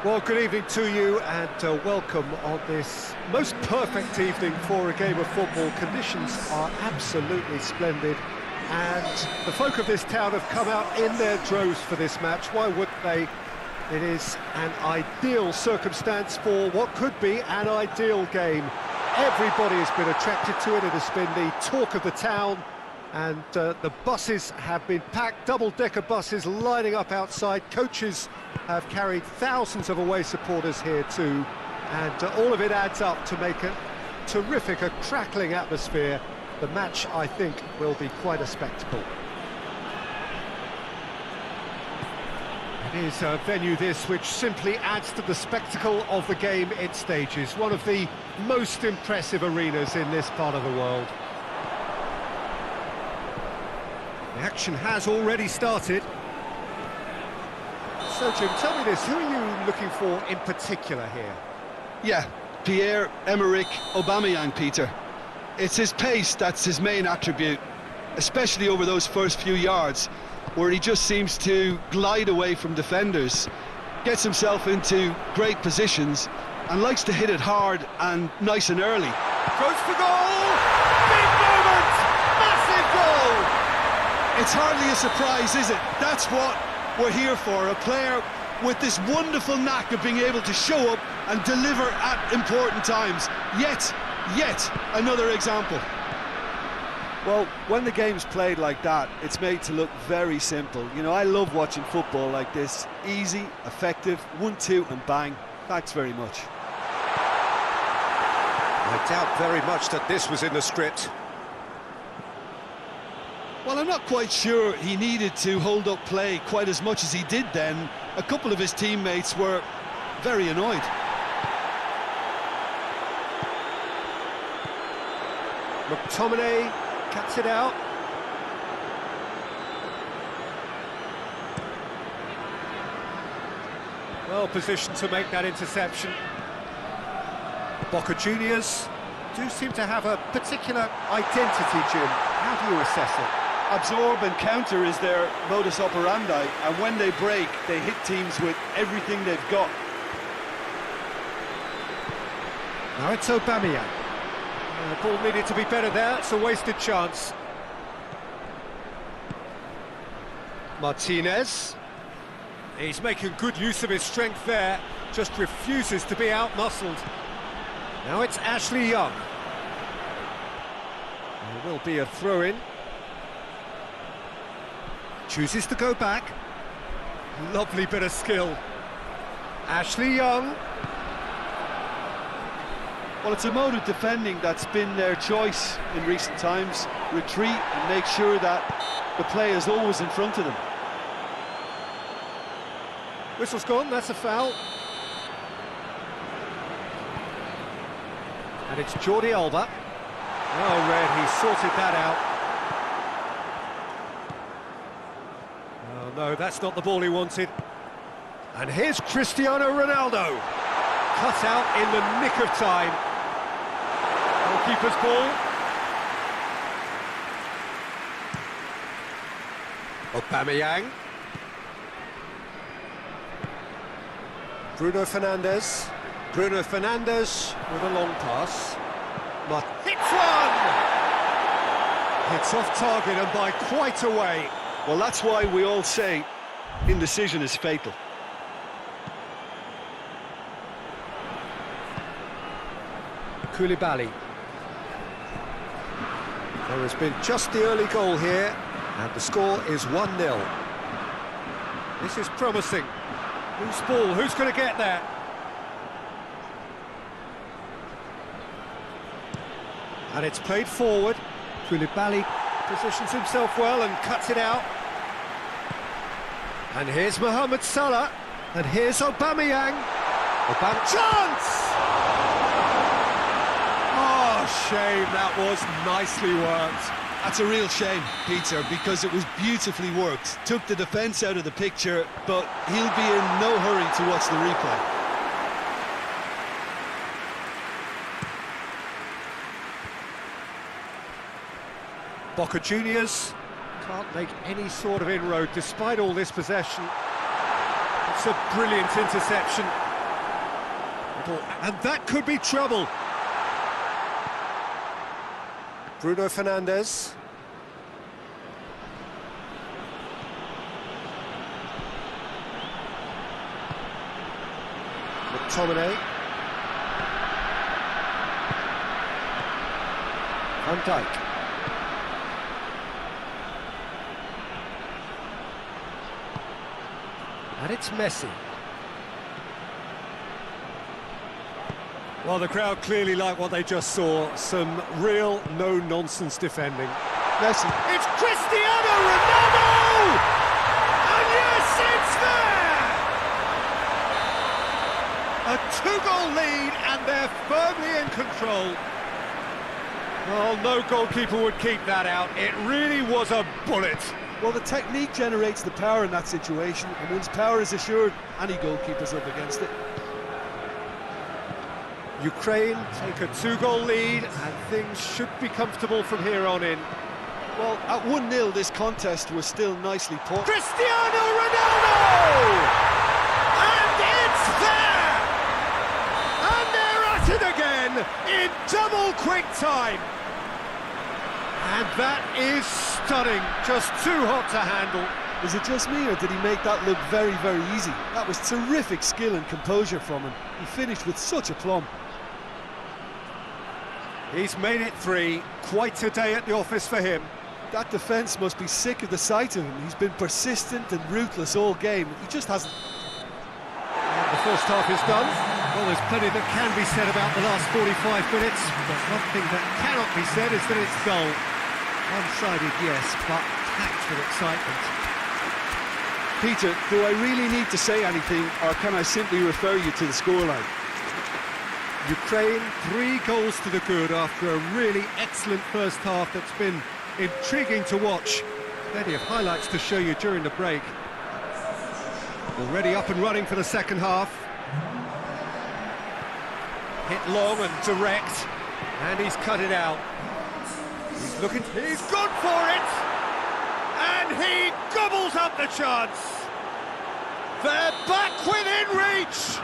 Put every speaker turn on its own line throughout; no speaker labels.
Well, good evening to you and welcome on this most perfect evening for a game of football. Conditions are absolutely splendid and the folk of this town have come out in their droves for this match. Why wouldn't they? It is an ideal circumstance for what could be an ideal game. Everybody has been attracted to it. It has been the talk of the town. And the buses have been packed, double-decker buses lining up outside. Coaches have carried thousands of away supporters here too. And all of it adds up to make a terrific, a crackling atmosphere. The match, I think, will be quite a spectacle. It is a venue this which simply adds to the spectacle of the game it stages. One of the most impressive arenas in this part of the world. The action has already started. So, Jim, tell me this, who are you looking for in particular here?
Yeah, Pierre-Emerick Aubameyang, Peter. It's his pace that's his main attribute, especially over those first few yards, where he just seems to glide away from defenders, gets himself into great positions, and likes to hit it hard and nice and early.
Goes for goal! Big moment! Massive goal!
It's hardly a surprise, is it? That's what we're here for, a player with this wonderful knack of being able to show up and deliver at important times. Yet another example.
Well, when the game's played like that, it's made to look very simple. You know, I love watching football like this. Easy, effective, 1-2 and bang. Thanks very much.
I doubt very much that this was in the script.
Well, I'm not quite sure he needed to hold up play quite as much as he did then. A couple of his teammates were very annoyed.
McTominay cuts it out. Well positioned to make that interception. Boca Juniors do seem to have a particular identity, Jim. How do you assess it?
Absorb and counter is their modus operandi, and when they break, they hit teams with everything they've got.
Now it's Aubameyang. The ball needed to be better there, it's a wasted chance. Martinez. He's making good use of his strength there, just refuses to be out-muscled. Now it's Ashley Young. will be a throw-in. Chooses to go back. Lovely bit of skill. Ashley Young.
Well, it's a mode of defending that's been their choice in recent times. Retreat and make sure that the play is always in front of them.
Whistle's gone, that's a foul. And it's Jordi Alba. Oh, Red, he sorted that out. Oh, no, that's not the ball he wanted. And here's Cristiano Ronaldo. Cut out in the nick of time. Goalkeeper's ball. Aubameyang. Bruno Fernandes. Bruno Fernandes with a long pass. But hits one! Hits off target and by quite a way.
Well, that's why we all say indecision is fatal.
Koulibaly. There has been just the early goal here, and the score is 1-0. This is promising. Who's ball? Who's going to get there? And it's played forward. Koulibaly positions himself well and cuts it out. And here's Mohamed Salah. And here's Aubameyang. Chance! Oh, shame, that was nicely worked.
That's a real shame, Peter, because it was beautifully worked. Took the defence out of the picture, but he'll be in no hurry to watch the replay.
Boca Juniors can't make any sort of inroad despite all this possession. It's a brilliant interception. And that could be trouble. Bruno Fernandes. McTominay. Van Dijk. And it's Messi. Well, the crowd clearly like what they just saw. Some real no-nonsense defending.
Messi.
It's Cristiano Ronaldo! And yes, it's there! A two-goal lead, and they're firmly in control. Well, no goalkeeper would keep that out. It really was a bullet.
Well, the technique generates the power in that situation, and once power is assured, any goalkeeper's up against it.
Ukraine take a two-goal lead, and things should be comfortable from here on in.
Well, at 1-0, this contest was still nicely put.
Cristiano Ronaldo! And it's there! And they're at it again in double quick time. And that is stunning, just too hot to handle.
Is it just me, or did he make that look very, very easy? That was terrific skill and composure from him. He finished with such aplomb.
He's made it three, quite a day at the office for him.
That defence must be sick of the sight of him. He's been persistent and ruthless all game. He just hasn't...
And the first half is done. Well, there's plenty that can be said about the last 45 minutes, but one thing that cannot be said is that it's dull. One-sided, yes, but packed with excitement.
Peter, do I really need to say anything, or can I simply refer you to the scoreline?
Ukraine, 3 goals to the good after a really excellent first half that's been intriguing to watch. Plenty of highlights to show you during the break. Already up and running for the second half. Hit long and direct, and he's cut it out. He's looking, he's gone for it! And he gobbles up the chance! They're back within reach!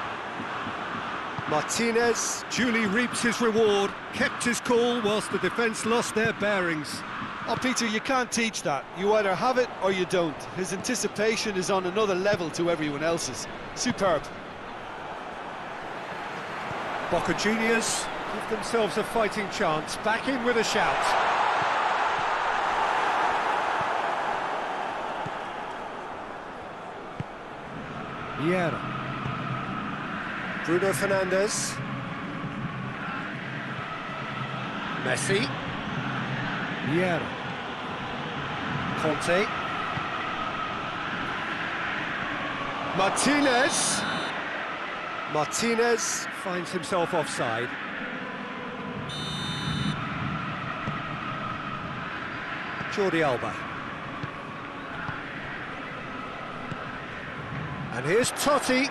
Martinez duly reaps his reward, kept his cool whilst the defence lost their bearings.
Oh, Peter, you can't teach that. You either have it or you don't. His anticipation is on another level to everyone else's. Superb.
Boca Juniors give themselves a fighting chance, back in with a shout. Vieira. Bruno Fernandes. Messi. Vieira. Conte. Martinez. Martinez finds himself offside. Jordi Alba. And here's Totti.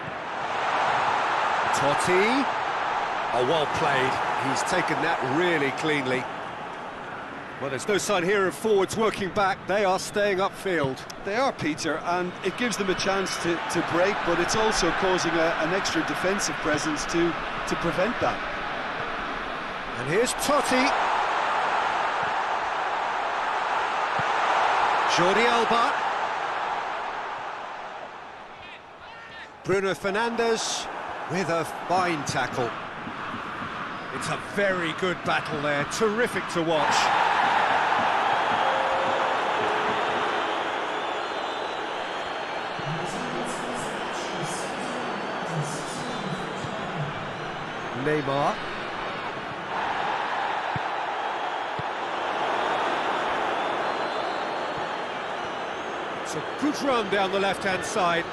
Totti. Oh, well played. He's taken that really cleanly. Well, there's no sign here of forwards working back. They are staying upfield.
They are, Peter, and it gives them a chance to break, but it's also causing an extra defensive presence to prevent that.
And here's Totti. Jordi Alba. Bruno Fernandes with a fine tackle. It's a very good battle there, terrific to watch. Neymar. It's a good run down the left-hand side.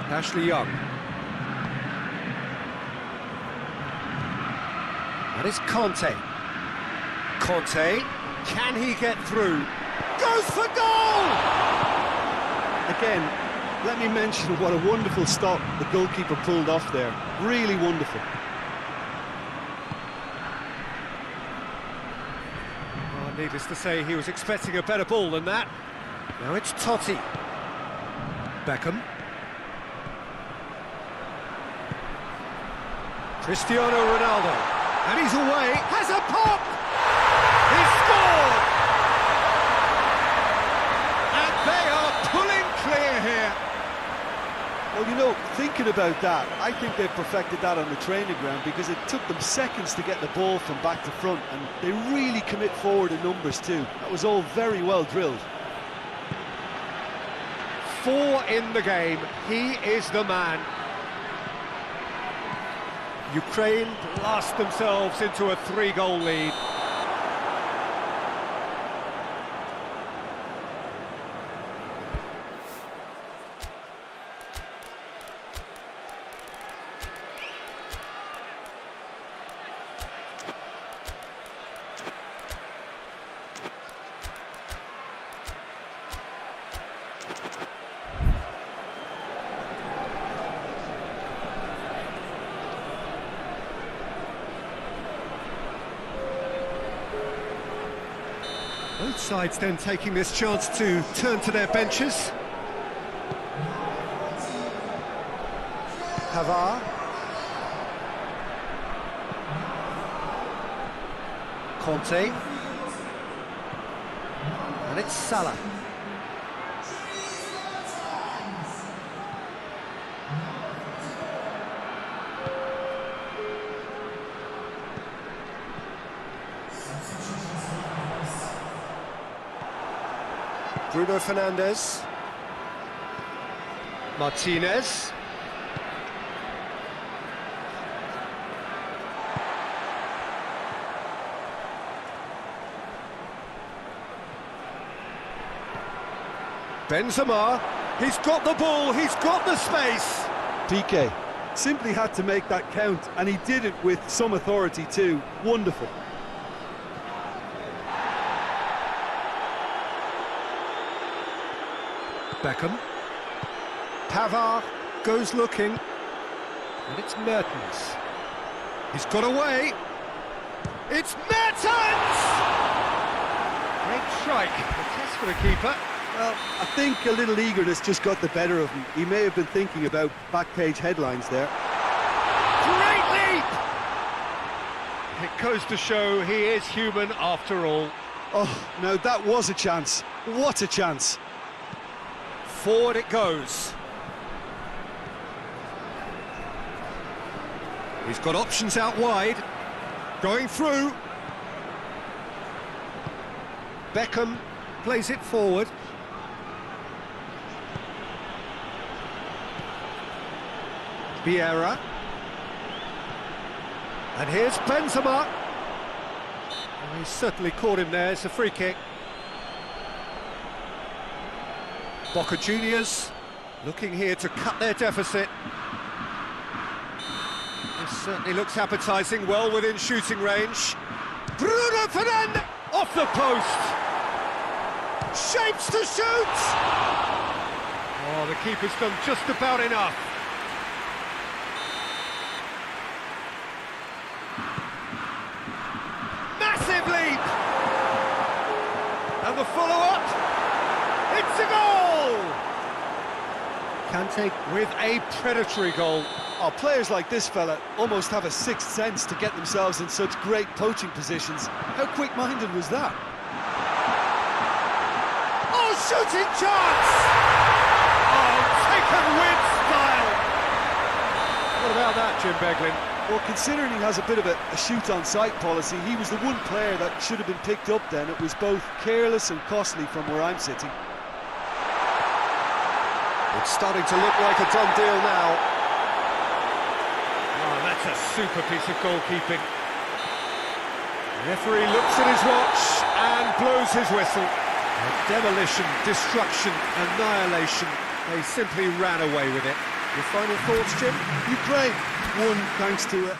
Ashley Young. That is Conte. Conte, can he get through? Goes for goal!
Again, let me mention what a wonderful stop the goalkeeper pulled off there. Really wonderful.
Well, needless to say, he was expecting a better ball than that. Now it's Totti. Beckham. Cristiano Ronaldo, and he's away, has a pop! He scored! And they are pulling clear here.
Well, you know, thinking about that, I think they've perfected that on the training ground because it took them seconds to get the ball from back to front, and they really commit forward in numbers too. That was all very well drilled.
4 in the game, he is the man. Ukraine blast themselves into a 3-goal lead. Both sides then taking this chance to turn to their benches. Pavard. Conte. And it's Salah. Bruno Fernandes. Martinez. Benzema. He's got the ball, he's got the space.
PK simply had to make that count, and he did it with some authority too. Wonderful.
Beckham. Pavard goes looking. And it's Mertens. He's got away. It's Mertens! Great strike. A test for the keeper.
Well, I think a little eagerness just got the better of him. He may have been thinking about back-page headlines there.
Great leap! It goes to show he is human after all.
Oh, now that was a chance. What a chance.
Forward it goes. He's got options out wide. Going through. Beckham plays it forward. Vieira. And here's Benzema. Oh, he's certainly caught him there. It's a free kick. Boca Juniors looking here to cut their deficit. This certainly looks appetising, well within shooting range. Bruno Fernandes off the post. Shapes to shoot. Oh, the keeper's done just about enough. Massive leap. And the follow-up. It's a goal. Kante with a predatory goal.
Oh, players like this fella almost have a sixth sense to get themselves in such great poaching positions. How quick-minded was that?
Oh, shooting chance! Oh, taken with style! What about that, Jim Beglin?
Well, considering he has a bit of a shoot-on-sight policy, he was the one player that should have been picked up then. It was both careless and costly from where I'm sitting.
It's starting to look like a done deal now. Oh, that's a super piece of goalkeeping. The referee looks at his watch and blows his whistle. Demolition, destruction, annihilation. They simply ran away with it. Your final thoughts, Jim?
Ukraine won thanks to a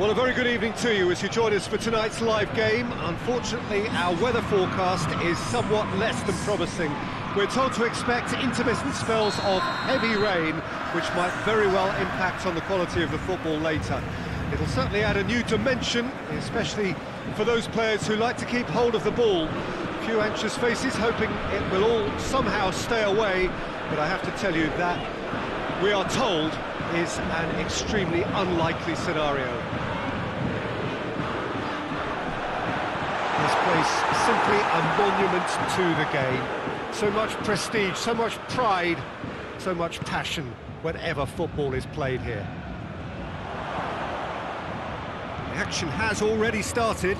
Well, a very good evening to you as you join us for tonight's live game. Unfortunately, our weather forecast is somewhat less than promising. We're told to expect intermittent spells of heavy rain, which might very well impact on the quality of the football later. It'll certainly add a new dimension, especially for those players who like to keep hold of the ball. A few anxious faces hoping it will all somehow stay away, but I have to tell you that we are told is an extremely unlikely scenario. This place simply a monument to the game. So much prestige, so much pride, so much passion whenever football is played here. The action has already started.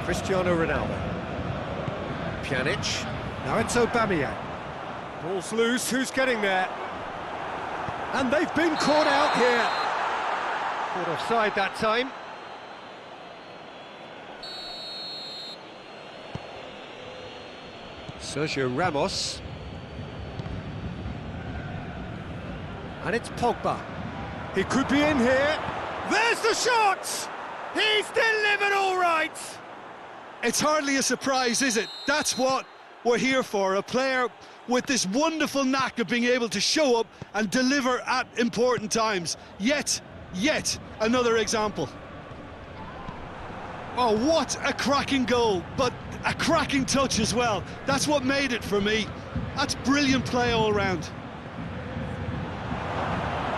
Cristiano Ronaldo. Pjanic. Now it's Aubameyang. Ball's loose, who's getting there? And they've been caught out here. Caught offside that time. Sergio Ramos. And it's Pogba. He could be in here. There's the shot! He's delivered all right!
It's hardly a surprise, is it? That's what we're here for, a player with this wonderful knack of being able to show up and deliver at important times. Yet another example. Oh, what a cracking goal, but a cracking touch as well. That's what made it for me. That's brilliant play all round.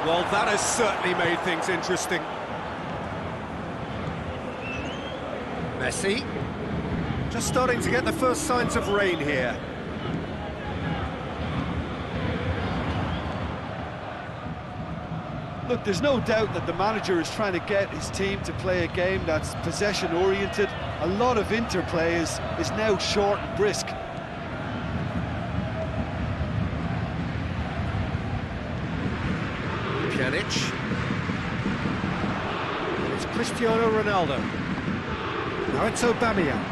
Well, that has certainly made things interesting. Messi. Just starting to get the first signs of rain here.
Look, there's no doubt that the manager is trying to get his team to play a game that's possession-oriented. A lot of interplay is now short and brisk.
Pjanic. It's Cristiano Ronaldo. Now it's Aubameyang.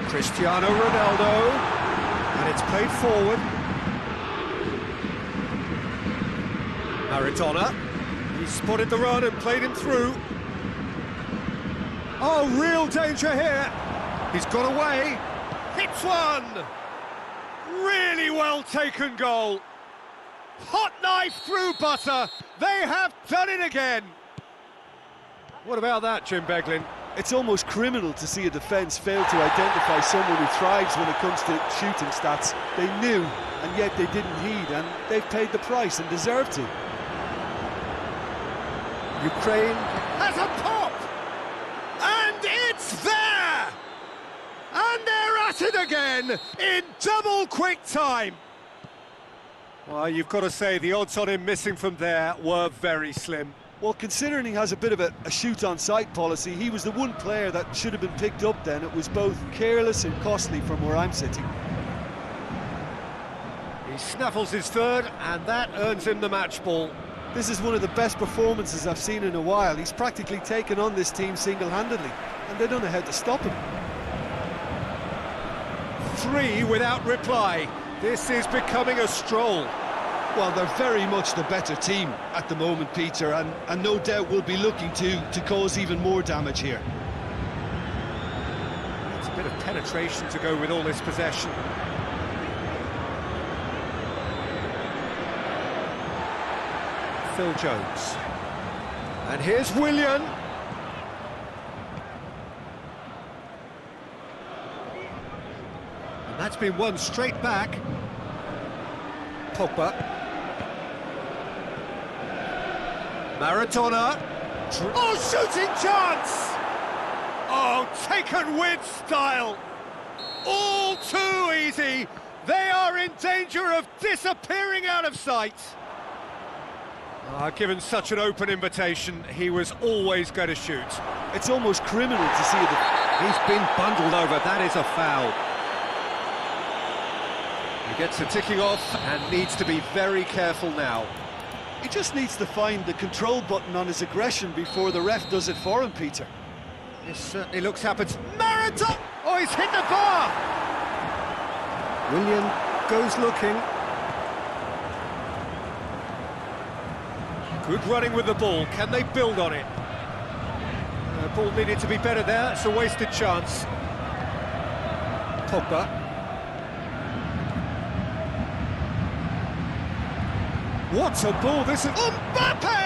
Cristiano Ronaldo. And it's played forward. Maradona. He spotted the run and played him through. Oh, real danger here. He's got away. Hits one. Really well taken goal. Hot knife through butter. They have done it again. What about that, Jim Beglin?
It's almost criminal to see a defence fail to identify someone who thrives when it comes to shooting stats. They knew, and yet they didn't heed, and they've paid the price and deserve to.
Ukraine has a pop! And it's there! And they're at it again in double quick time. Well, you've got to say the odds on him missing from there were very slim.
Well, considering he has a bit of a shoot-on-sight policy, he was the one player that should have been picked up then. It was both careless and costly from where I'm sitting.
He snaffles his third, and that earns him the match ball.
This is one of the best performances I've seen in a while. He's practically taken on this team single-handedly, and they don't know how to stop him.
3 without reply. This is becoming a stroll.
Well, they're very much the better team at the moment, Peter, and no doubt will be looking to cause even more damage here.
It's a bit of penetration to go with all this possession. Phil Jones. And here's Willian. And that's been won straight back. Pogba. Maradona. Oh, shooting chance! Oh, taken with style. All too easy. They are in danger of disappearing out of sight. Given such an open invitation, he was always going to shoot.
It's almost criminal to see that
he's been bundled over. That is a foul. He gets the ticking off and needs to be very careful now.
he just needs to find the control button on his aggression before the ref does it for him, Peter.
This certainly looks happened. Maradona! Oh, he's hit the bar! Willian goes looking. Good running with the ball. Can they build on it? The ball needed to be better there. It's a wasted chance. Pogba. What a ball this is! Mbappe!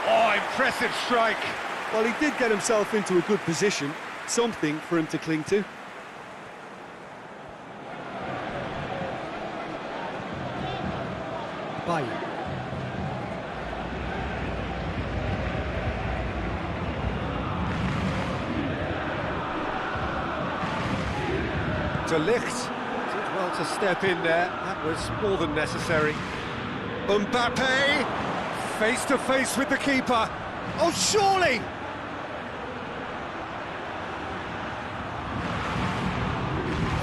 Oh, impressive strike.
Well, he did get himself into a good position, something for him to cling to.
Bye. De Ligt did well to step in there. That was more than necessary. Mbappe, face to face with the keeper. Oh, surely!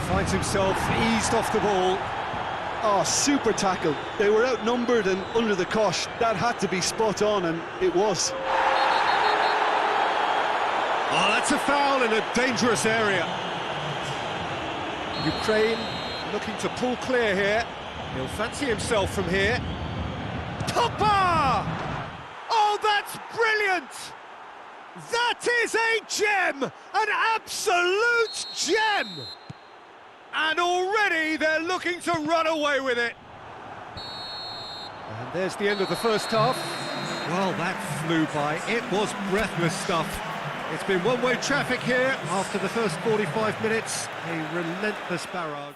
Finds himself eased off the ball.
Oh, super tackle. They were outnumbered and under the cosh. That had to be spot on, and it was.
Oh, that's a foul in a dangerous area. Ukraine looking to pull clear here. He'll fancy himself from here. Pogba! Oh, that's brilliant! That is a gem! An absolute gem! And already they're looking to run away with it. And there's the end of the first half. Well, that flew by. It was breathless stuff. It's been one-way traffic here after the first 45 minutes. A relentless barrage.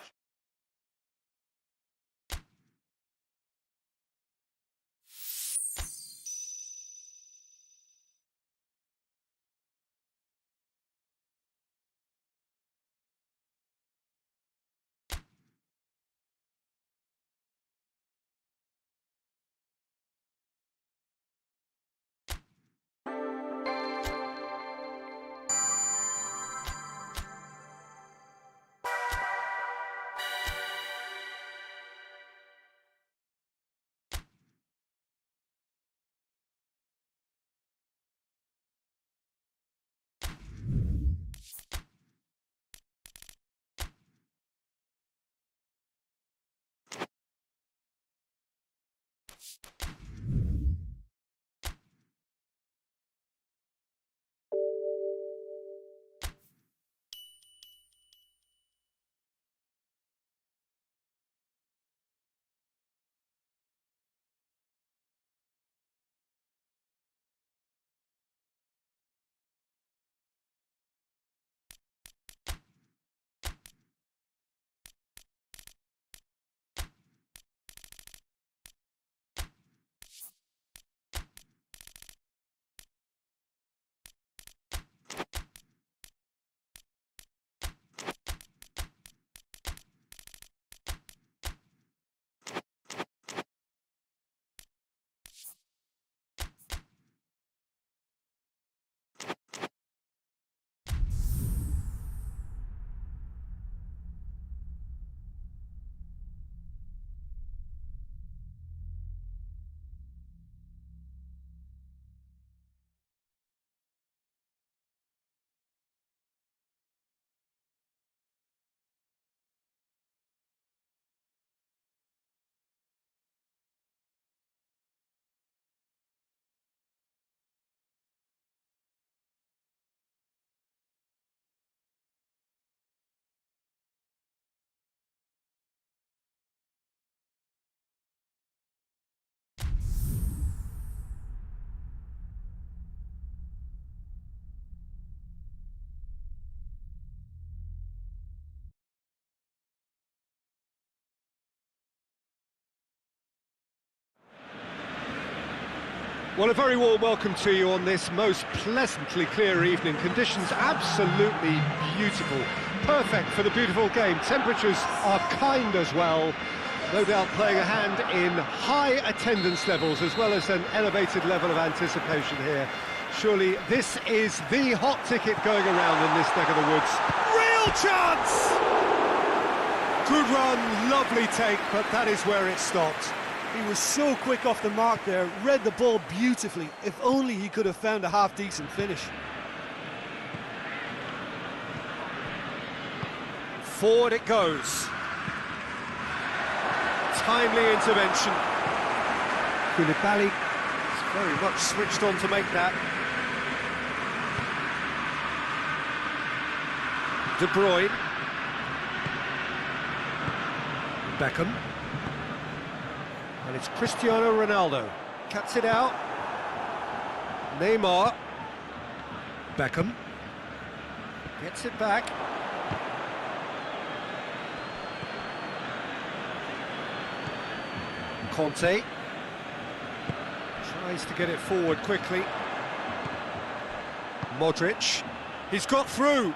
Well, a very warm welcome to you on this most pleasantly clear evening. Conditions absolutely beautiful. Perfect for the beautiful game. Temperatures are kind as well. No doubt playing a hand in high attendance levels as well as an elevated level of anticipation here. Surely this is the hot ticket going around in this neck of the woods. Real chance! Good run, lovely take, but that is where it stopped.
He was so quick off the mark there, read the ball beautifully. If only he could have found a half-decent finish.
Forward it goes. Timely intervention. Koulibaly is very much switched on to make that. De Bruyne. Beckham. And it's Cristiano Ronaldo. Cuts it out. Neymar. Beckham. Gets it back. Conte. Tries to get it forward quickly. Modric. He's got through.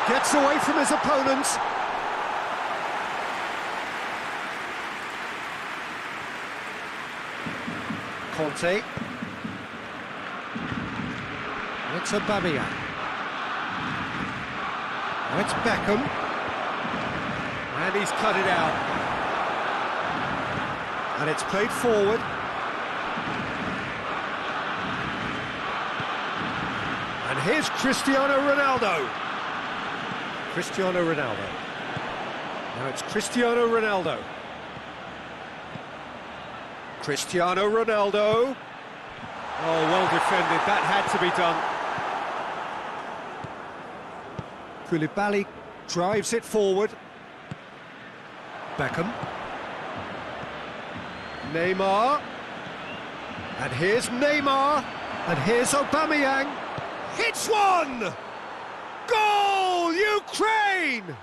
Gets away from his opponents. Conte. It's Aubameyang. Now it's Beckham. And he's cut it out. And it's played forward. And here's Cristiano Ronaldo. Cristiano Ronaldo. Now it's Cristiano Ronaldo. Cristiano Ronaldo. Oh, well defended. That had to be done. Koulibaly drives it forward. Beckham. Neymar. And here's Neymar. And here's Aubameyang. Hits one! Goal! Ukraine!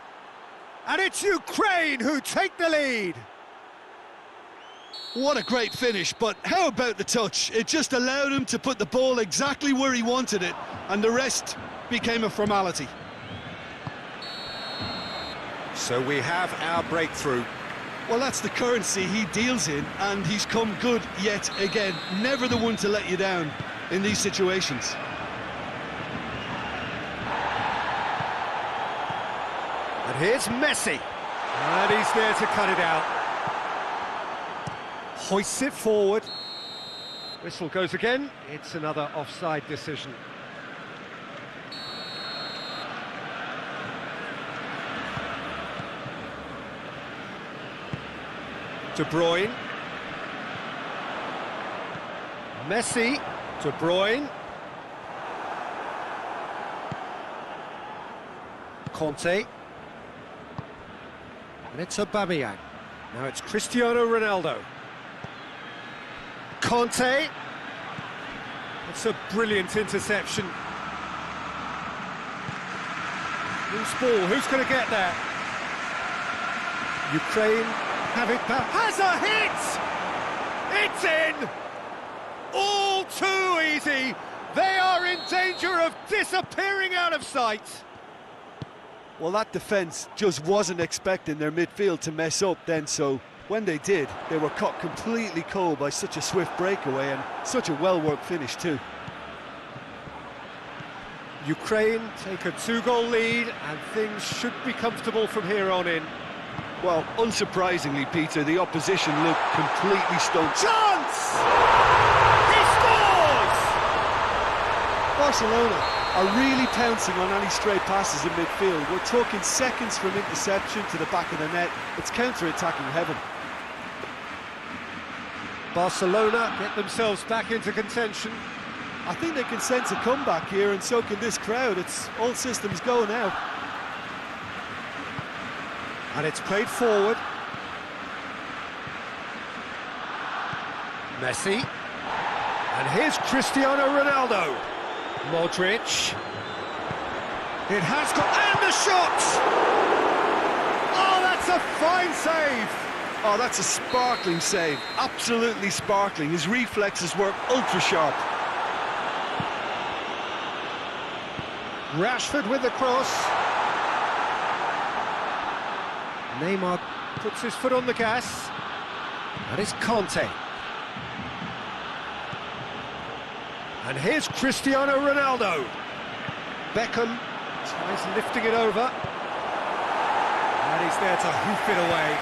And it's Ukraine who take the lead.
What a great finish, but how about the touch? It just allowed him to put the ball exactly where he wanted it, and the rest became a formality.
So we have our breakthrough.
Well, that's the currency he deals in, and he's come good yet again. Never the one to let you down in these situations.
And here's Messi. And he's there to cut it out. Hoists it forward. Whistle goes again. It's another offside decision. De Bruyne. Messi. De Bruyne. Conte. And it's Aubameyang. Now it's Cristiano Ronaldo. Conte. It's a brilliant interception. Loose ball, who's going to get there? Ukraine have it back. Has a hit! It's in! All too easy. They are in danger of disappearing out of sight.
Well, that defence just wasn't expecting their midfield to mess up then, so when they did, they were caught completely cold by such a swift breakaway and such a well-worked finish too.
Ukraine take a 2-goal lead and things should be comfortable from here on in.
Well, unsurprisingly, Peter, the opposition looked completely stumped.
Chance! He scores!
Barcelona are really pouncing on any stray passes in midfield. We're talking seconds from interception to the back of the net. It's counter-attacking heaven.
Barcelona get themselves back into contention.
I think they can sense a comeback here, and so can this crowd. It's all systems go now.
And it's played forward. Messi. And here's Cristiano Ronaldo. Modric. It has got... And the shot! Oh, that's a fine save!
Oh, that's a sparkling save. Absolutely sparkling. His reflexes were ultra-sharp.
Rashford with the cross. Neymar puts his foot on the gas. And it's Conte. And here's Cristiano Ronaldo. Beckham tries lifting it over. And he's there to hoof it away.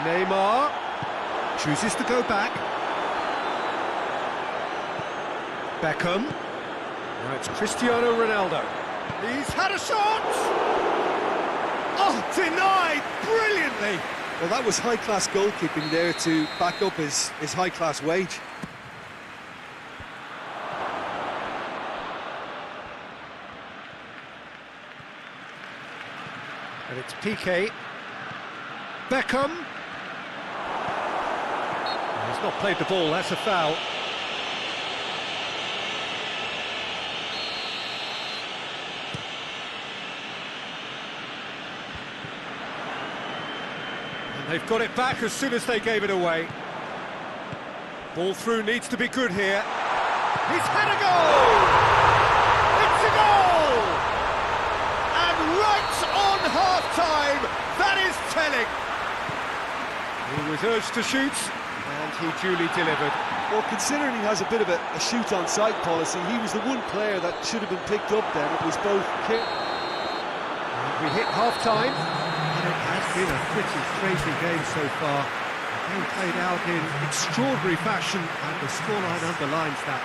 Neymar chooses to go back. Beckham. Now it's Cristiano Ronaldo. He's had a shot! Oh, denied brilliantly!
Well, that was high-class goalkeeping there to back up his high-class wage.
And it's PK. Beckham. He's not played the ball, that's a foul. And they've got it back as soon as they gave it away. Ball through needs to be good here. He's had a goal! It's a goal! And right on half-time, that is telling. He was urged to shoot, and he duly delivered.
Well, considering he has a bit of a shoot-on-sight policy, he was the one player that should have been picked up then. It was both...
We hit half-time, and it has been a pretty crazy game so far. The game played out in extraordinary fashion, and the scoreline underlines that.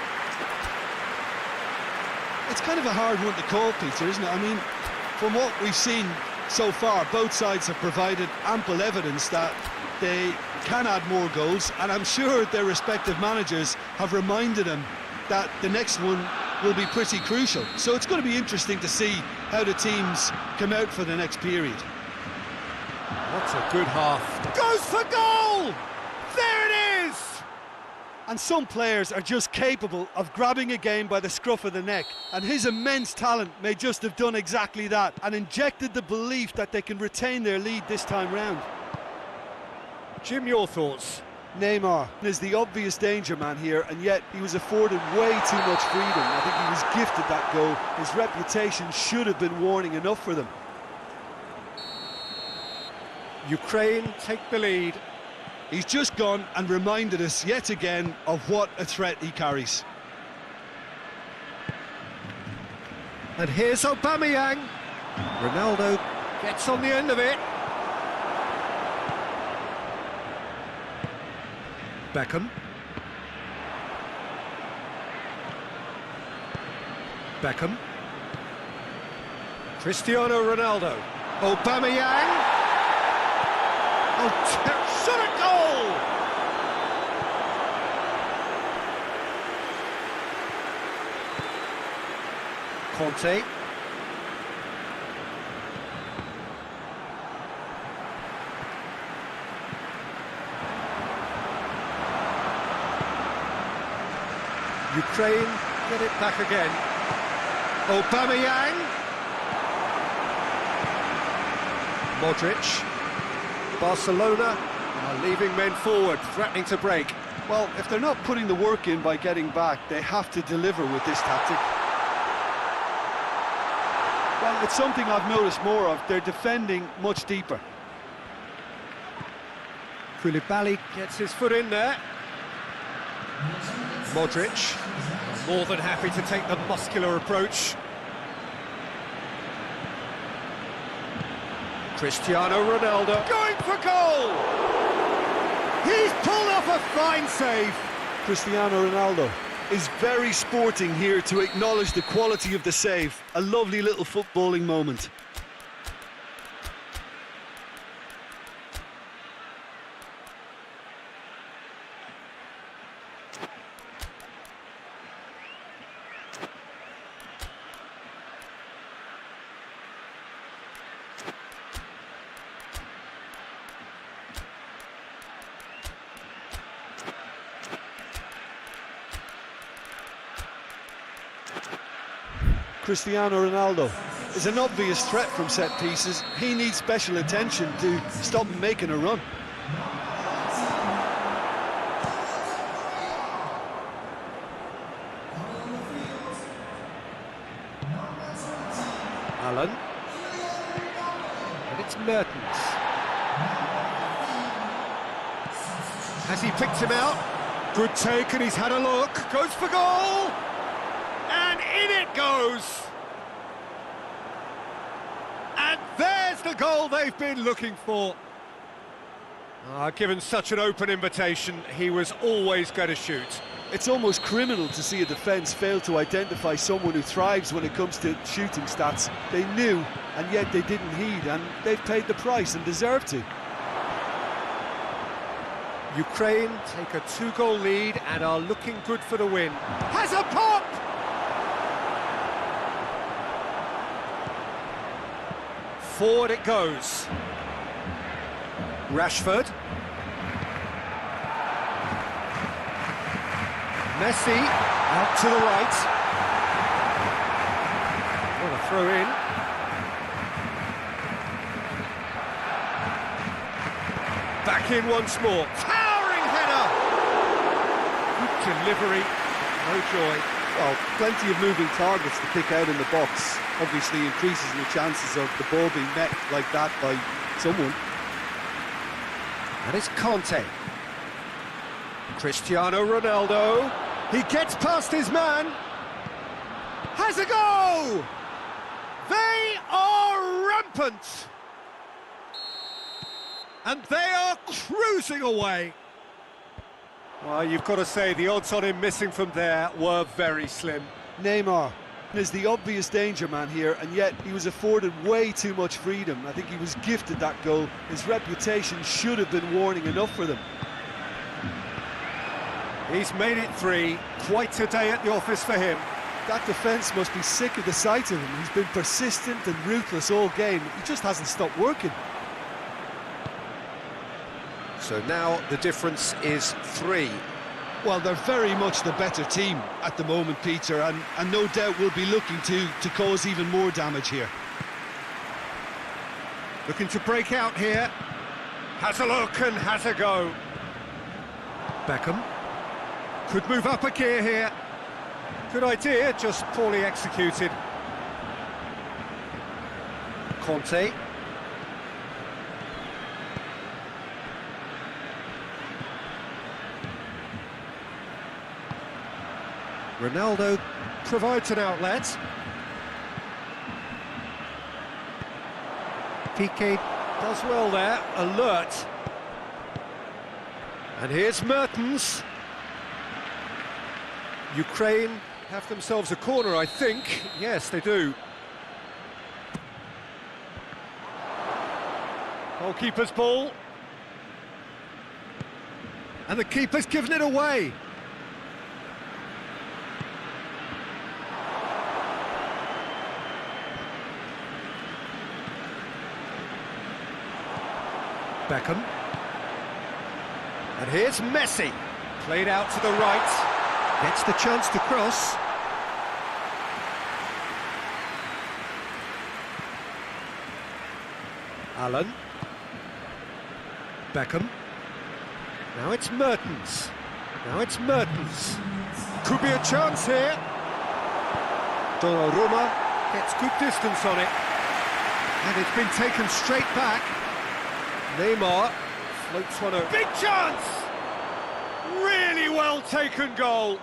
It's kind of a hard one to call, Peter, isn't it? I mean, from what we've seen so far, both sides have provided ample evidence that they can add more goals, and I'm sure their respective managers have reminded them that the next one will be pretty crucial. So it's going to be interesting to see how the teams come out for the next period.
That's a good half. Goes for goal! There it is!
And some players are just capable of grabbing a game by the scruff of the neck, and his immense talent may just have done exactly that and injected the belief that they can retain their lead this time round.
Jim, your thoughts?
Neymar is the obvious danger man here, and yet he was afforded way too much freedom. I think he was gifted that goal. His reputation should have been warning enough for them.
Ukraine take the lead.
He's just gone and reminded us yet again of what a threat he carries.
And here's Aubameyang. Ronaldo gets on the end of it. Beckham. Beckham. Cristiano Ronaldo. Aubameyang. Oh, shot a goal! Conte. Ukraine get it back again. Aubameyang. Modric. Barcelona are leaving men forward, threatening to break.
Well, if they're not putting the work in by getting back, they have to deliver with this tactic. Well, it's something I've noticed more of. They're defending much deeper.
Koulibaly gets his foot in there. Modric, more than happy to take the muscular approach. Cristiano Ronaldo going for goal! He's pulled off a fine save.
Cristiano Ronaldo is very sporting here to acknowledge the quality of the save. A lovely little footballing moment. Cristiano Ronaldo is an obvious threat from set pieces. He needs special attention to stop him making a run.
Allen. And it's Mertens. Has he picked him out? Good take, and he's had a look. Goes for goal! And in it goes! And there's the goal they've been looking for. Given such an open invitation, he was always going to shoot.
It's almost criminal to see a defence fail to identify someone who thrives when it comes to shooting stats. They knew, and yet they didn't heed, and they've paid the price and deserve to.
Ukraine take a 2-goal lead and are looking good for the win. Has a pop! Forward it goes. Rashford. Messi out to the right. What a throw in. Back in once more. Towering header! Good delivery, no joy.
Well, plenty of moving targets to pick out in the box. Obviously increases the chances of the ball being met like that by someone.
And it's Conte. Cristiano Ronaldo. He gets past his man. Has a go! They are rampant! And they are cruising away. Well, you've got to say the odds on him missing from there were very slim.
Neymar is the obvious danger man here, and yet he was afforded way too much freedom. I think he was gifted that goal. His reputation should have been warning enough for them.
He's made it 3. Quite a day at the office for him.
That defence must be sick of the sight of him. He's been persistent and ruthless all game. He just hasn't stopped working.
So now the difference is 3.
Well, they're very much the better team at the moment, Peter, and no doubt will be looking to cause even more damage here.
Looking to break out here. Has a look and has a go. Beckham. Could move up a gear here. Good idea, just poorly executed. Conte. Ronaldo provides an outlet. Piqué does well there, alert. And here's Mertens. Ukraine have themselves a corner, I think. Yes, they do. Goalkeeper's ball. And the keeper's given it away. Beckham. And here's Messi. Played out to the right. Gets the chance to cross. Allen. Beckham. Now it's Mertens. Now it's Mertens. Could be a chance here. Donnarumma gets good distance on it. And it's been taken straight back. Neymar floats one over. Big chance! Really well taken goal.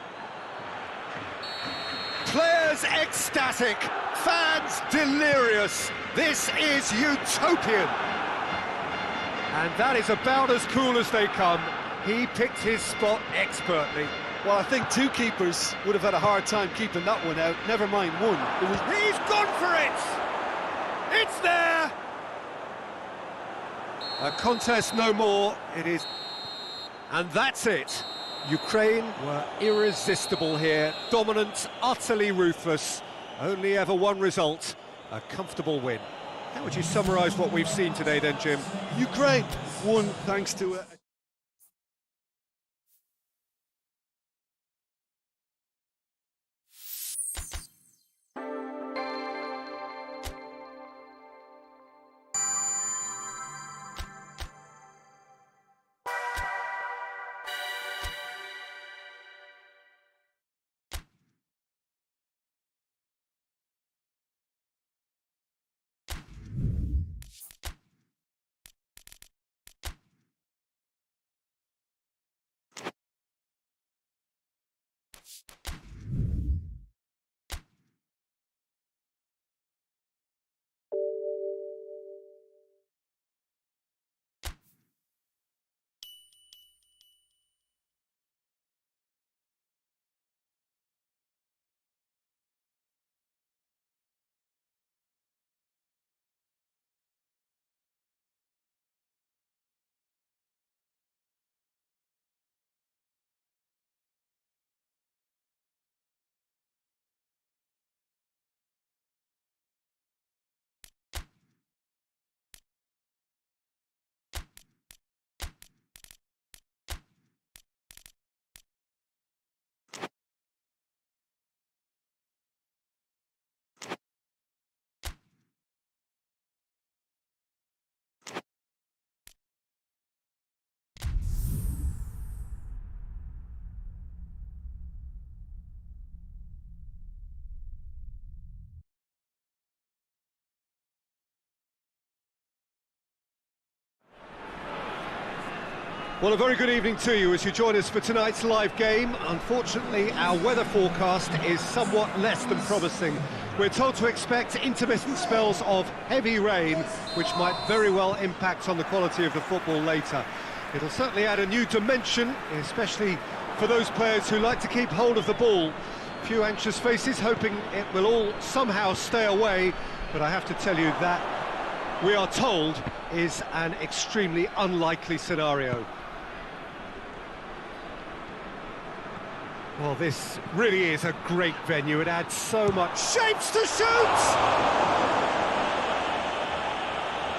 Players ecstatic, fans delirious. This is utopian. And that is about as cool as they come. He picked his spot expertly.
Well, I think 2 keepers would have had a hard time keeping that one out, never mind 1.
He's gone for it! It's there! A contest no more, it is. And that's it. Ukraine were irresistible here, dominant, utterly ruthless. Only ever one result, a comfortable win. How would you summarise what we've seen today then, Jim?
Ukraine won thanks to a
Well, a very good evening to you as you join us for tonight's live game. Unfortunately, our weather forecast is somewhat less than promising. We're told to expect intermittent spells of heavy rain, which might very well impact on the quality of the football later. It'll certainly add a new dimension, especially for those players who like to keep hold of the ball. Few anxious faces hoping it will all somehow stay away, but I have to tell you that we are told is an extremely unlikely scenario. Well, this really is a great venue. It adds so much. Shapes to shoot!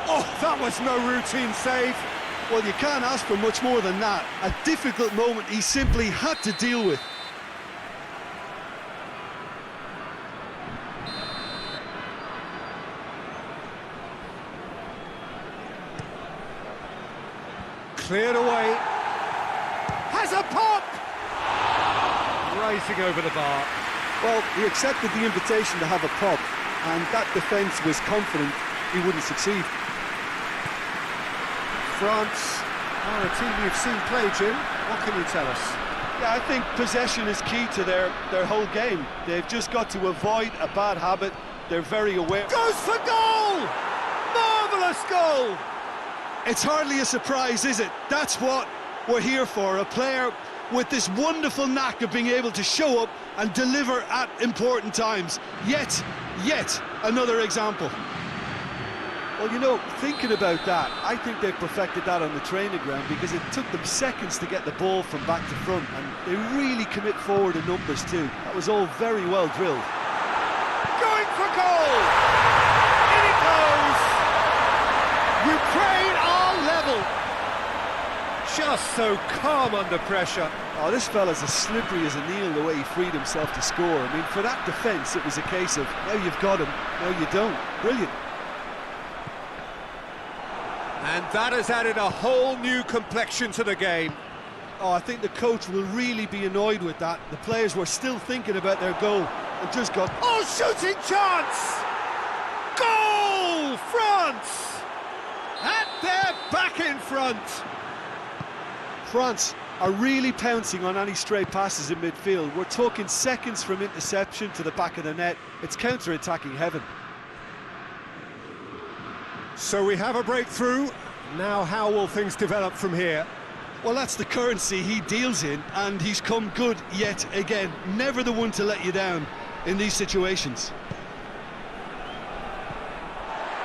Oh, that was no routine save.
Well, you can't ask for much more than that. A difficult moment he simply had to deal with.
Cleared away. Has a pop! Racing over the bar.
Well, he accepted the invitation to have a pop, and that defence was confident he wouldn't succeed.
France are a team you've seen play, Jim. What can you tell us?
Yeah, I think possession is key to their whole game. They've just got to avoid a bad habit. They're very aware.
Goes for goal! Marvellous goal!
It's hardly a surprise, is it? That's what we're here for, a player with this wonderful knack of being able to show up and deliver at important times. Yet another example.
Well, you know, thinking about that, I think they've perfected that on the training ground because it took them seconds to get the ball from back to front, and they really commit forward in numbers too. That was all very well drilled.
Going for goal! In it goes! Ukraine are level! Just so calm under pressure.
Oh, this fella's as slippery as a needle the way he freed himself to score. I mean, for that defence, it was a case of, now you've got him, now you don't. Brilliant.
And that has added a whole new complexion to the game.
Oh, I think the coach will really be annoyed with that. The players were still thinking about their goal and just got...
Oh, shooting chance! Goal! France! And they're back in front!
France are really pouncing on any stray passes in midfield. We're talking seconds from interception to the back of the net. It's counter-attacking heaven.
So we have a breakthrough. Now how will things develop from here?
Well, that's the currency he deals in, and he's come good yet again. Never the one to let you down in these situations.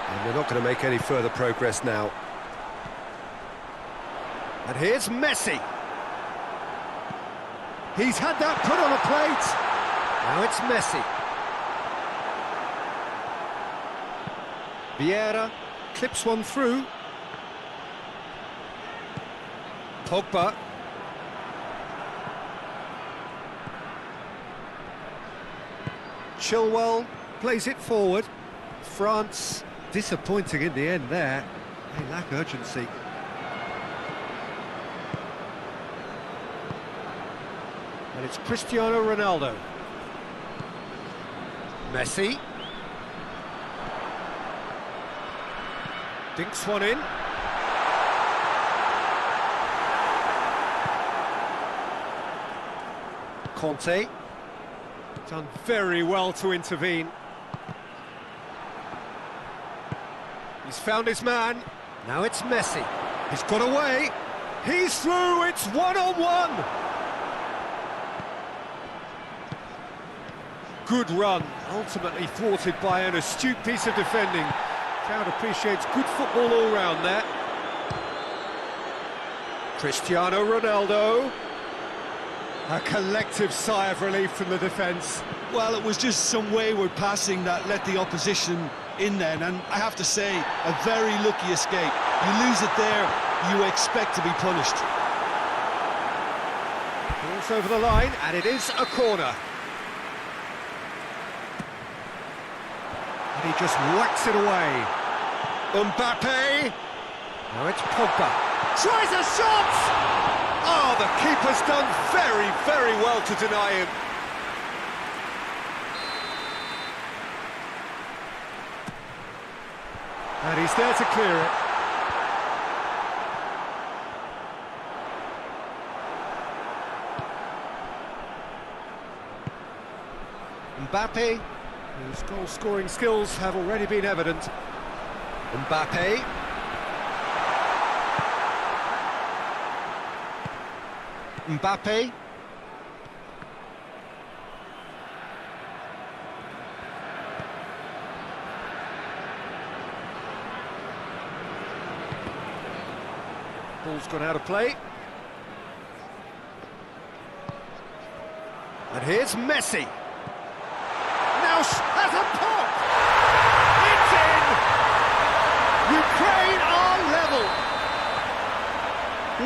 And they're not going to make any further progress now. And here's Messi. He's had that put on a plate. Now it's Messi. Vieira clips one through. Pogba. Chilwell plays it forward. France disappointing in the end there. They lack urgency. And it's Cristiano Ronaldo. Messi. Dinks one in. Conte. Done very well to intervene. He's found his man. Now it's Messi. He's got away. He's through. It's one-on-one. Good run, ultimately thwarted by an astute piece of defending. Crowd appreciates good football all round there. Cristiano Ronaldo. A collective sigh of relief from the defence.
Well, it was just some wayward passing that let the opposition in then, and I have to say, a very lucky escape. You lose it there, you expect to be punished.
Balls over the line, and it is a corner. And he just whacks it away. Mbappe. Now it's Pogba. Tries a shot! Oh, the keeper's done very, very well to deny him. And he's there to clear it. Mbappe, whose goal-scoring skills have already been evident. Mbappe. Mbappe. Ball's gone out of play. And here's Messi. Now has a pop! It's in! Ukraine are level!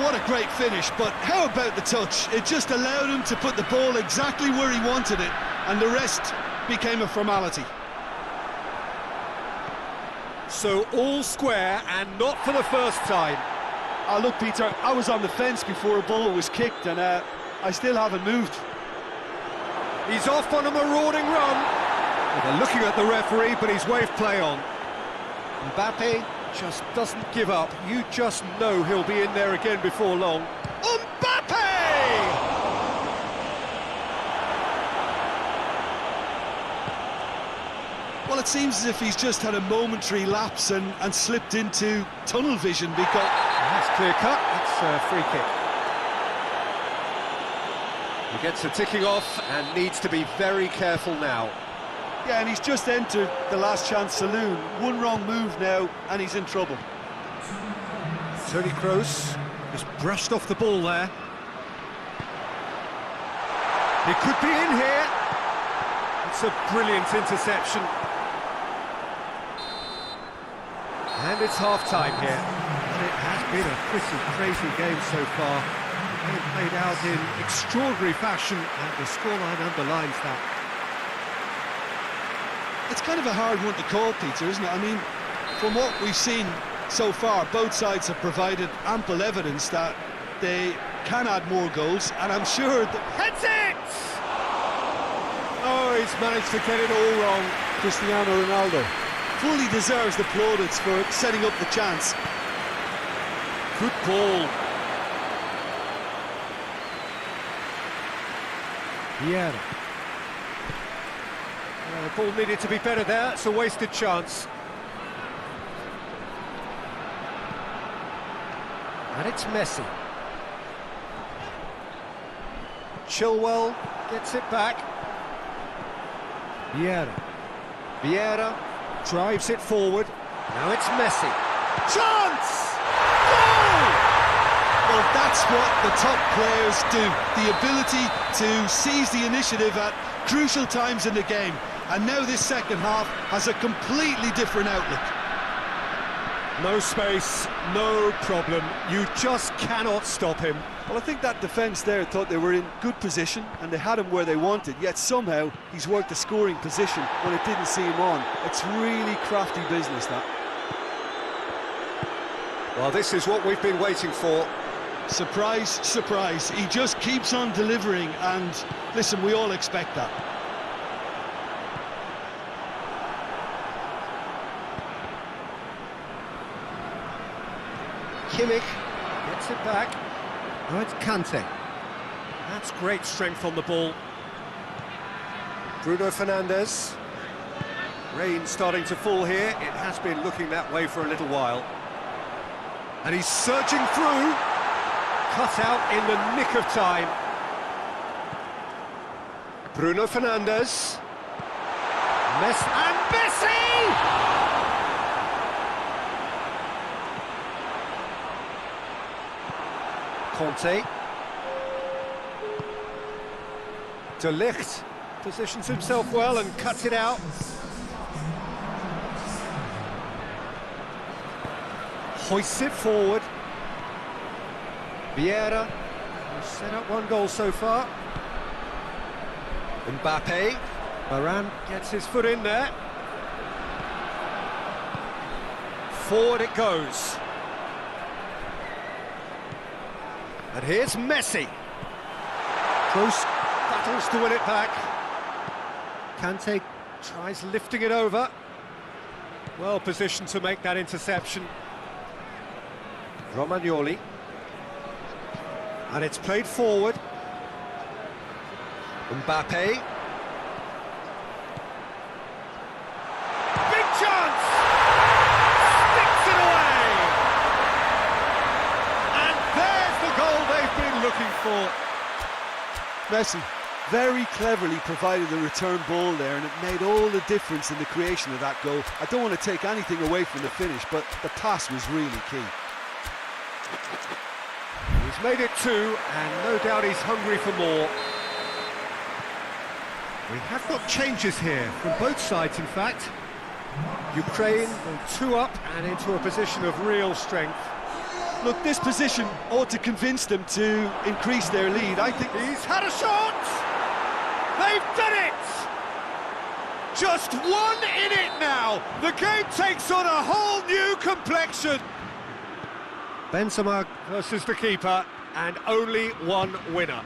What a great finish, but how about the touch? It just allowed him to put the ball exactly where he wanted it, and the rest became a formality.
So all square, and not for the first time.
Look, Peter, I was on the fence before a ball was kicked, and I still haven't moved.
He's off on a marauding run. Well, they're looking at the referee, but he's waved play on. Mbappe just doesn't give up. You just know he'll be in there again before long. Mbappe!
Well, it seems as if he's just had a momentary lapse and slipped into tunnel vision because...
That's clear cut. That's a free kick. He gets a ticking off and needs to be very careful now.
Yeah, and he's just entered the last chance saloon. One wrong move now, and he's in trouble.
Toni Kroos just brushed off the ball there. He could be in here. It's a brilliant interception. And it's half-time here. And it has been a pretty crazy game so far. It played out in extraordinary fashion, and the scoreline underlines that.
It's kind of a hard one to call, Peter, isn't it? I mean, from what we've seen so far, both sides have provided ample evidence that they can add more goals, and I'm sure that...
Heads it! Oh, he's managed to get it all wrong.
Cristiano Ronaldo fully deserves the plaudits for setting up the chance.
Good ball. Vieira. The ball needed to be better there. It's a wasted chance. And it's Messi. Chilwell gets it back. Vieira. Vieira drives it forward. Now it's Messi. Chance! Goal!
Well, that's what the top players do. The ability to seize the initiative at crucial times in the game. And now this second half has a completely different outlook.
No space, no problem. You just cannot stop him.
Well, I think that defence there thought they were in good position and they had him where they wanted, yet somehow he's worked the scoring position when it didn't see him on. It's really crafty business, that.
Well, this is what we've been waiting for.
Surprise, surprise. He just keeps on delivering, and listen, we all expect that.
Kimmich gets it back. Now it's Kante. That's great strength on the ball. Bruno Fernandes. Rain starting to fall here. It has been looking that way for a little while. And he's surging through. Cut out in the nick of time. Bruno Fernandes. And Messi! Conte. De Ligt positions himself well and cuts it out. Hoists it forward. Vieira has set up one goal so far. Mbappe. Varane gets his foot in there. Forward it goes. And here's Messi. Kroos battles to win it back. Kante tries lifting it over. Well positioned to make that interception. Romagnoli. And it's played forward. Mbappe.
Bessie very cleverly provided the return ball there, and it made all the difference in the creation of that goal. I don't want to take anything away from the finish, but the pass was really key.
He's made it 2, and no doubt he's hungry for more. We have got changes here from both sides, in fact. Ukraine go 2 up and into a position of real strength.
Look, this position ought to convince them to increase their lead. I think
He's had a shot! They've done it! Just 1 in it now! The game takes on a whole new complexion! Benzema versus the keeper, and only 1 winner.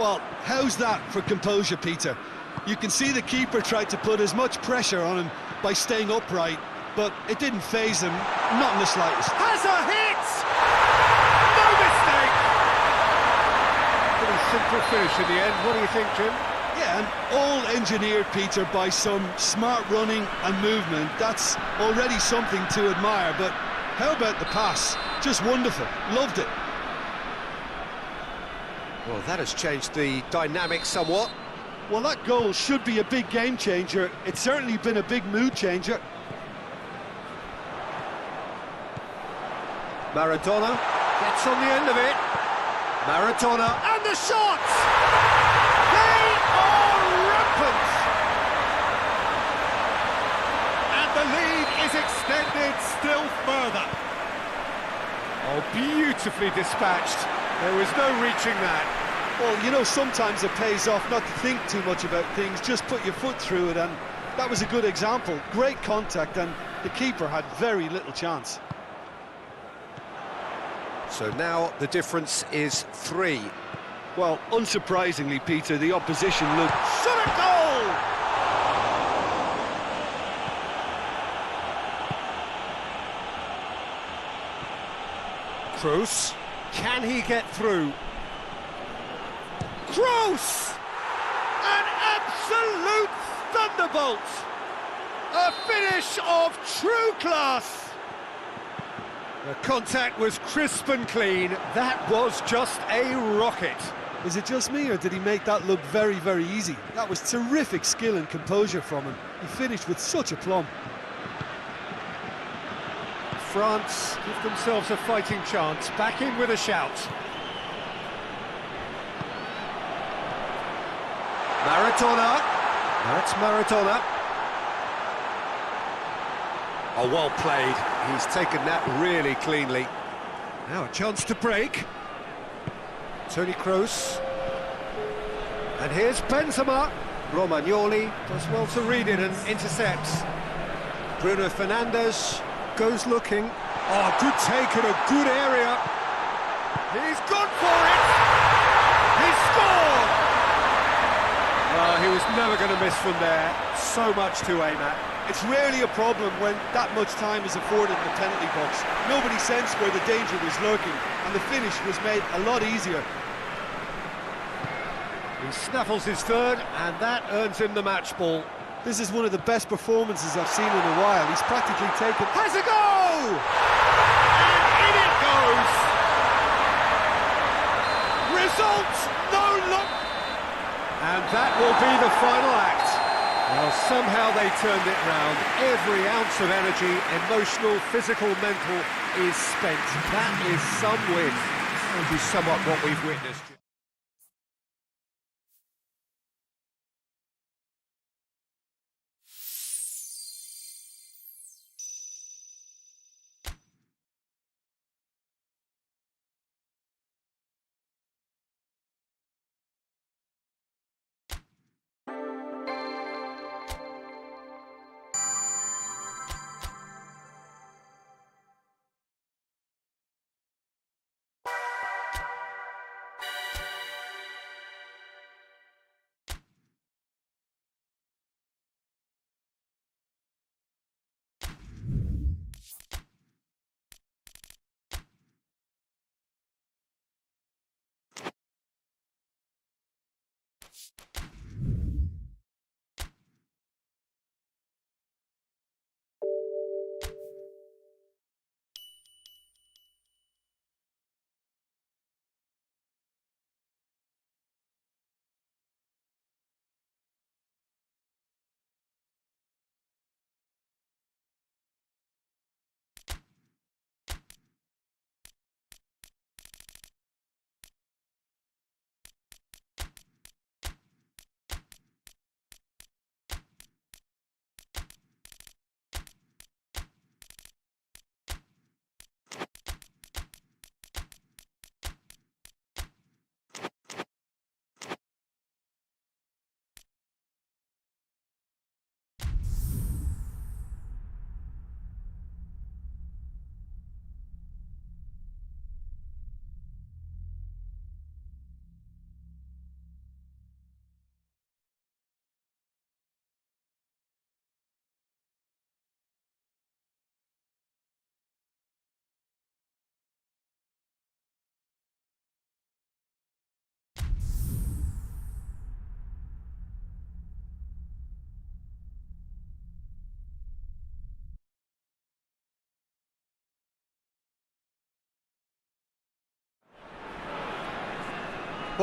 Well, how's that for composure, Peter? You can see the keeper tried to put as much pressure on him by staying upright, but it didn't faze him, not in the slightest.
Has a hit! No mistake! Pretty simple finish in the end. What do you think, Jim?
Yeah, and all engineered, Peter, by some smart running and movement. That's already something to admire, but how about the pass? Just wonderful. Loved it.
Well, that has changed the dynamic somewhat.
well, that goal should be a big game changer. It's certainly been a big mood changer.
Maradona gets on the end of it. Maradona and the shots! They are rampant! And the lead is extended still further. Oh, beautifully dispatched. There was no reaching that.
Well, you know, sometimes it pays off not to think too much about things, just put your foot through it, and that was a good example. Great contact, and the keeper had very little chance.
So now the difference is 3.
Well, unsurprisingly, Peter, the opposition looked...
Shot at goal! Kroos, can he get through? Kroos! An absolute thunderbolt! A finish of true class! The contact was crisp and clean. That was just a rocket.
Is it just me, or did he make that look very, very easy? That was terrific skill and composure from him. He finished with such aplomb.
France give themselves a fighting chance. Back in with a shout. Maradona. That's Maradona. Oh, well played. He's taken that really cleanly. Now a chance to break. Toni Kroos. And here's Benzema. Romagnoli does well to read it and intercepts. Bruno Fernandes goes looking. Oh, good take in a good area. He's gone for it. He scored. Well, he was never going to miss from there. So much to aim at.
It's rarely a problem when that much time is afforded in the penalty box. Nobody sensed where the danger was lurking, and the finish was made a lot easier.
He snaffles his third, and that earns him the match ball.
This is one of the best performances I've seen in a while. He's practically taken...
Has a go! And in it goes! Result, no look! And that will be the final act. Well, somehow they turned it round. Every ounce of energy, emotional, physical, mental, is spent. That is some win. And is somewhat what we've witnessed.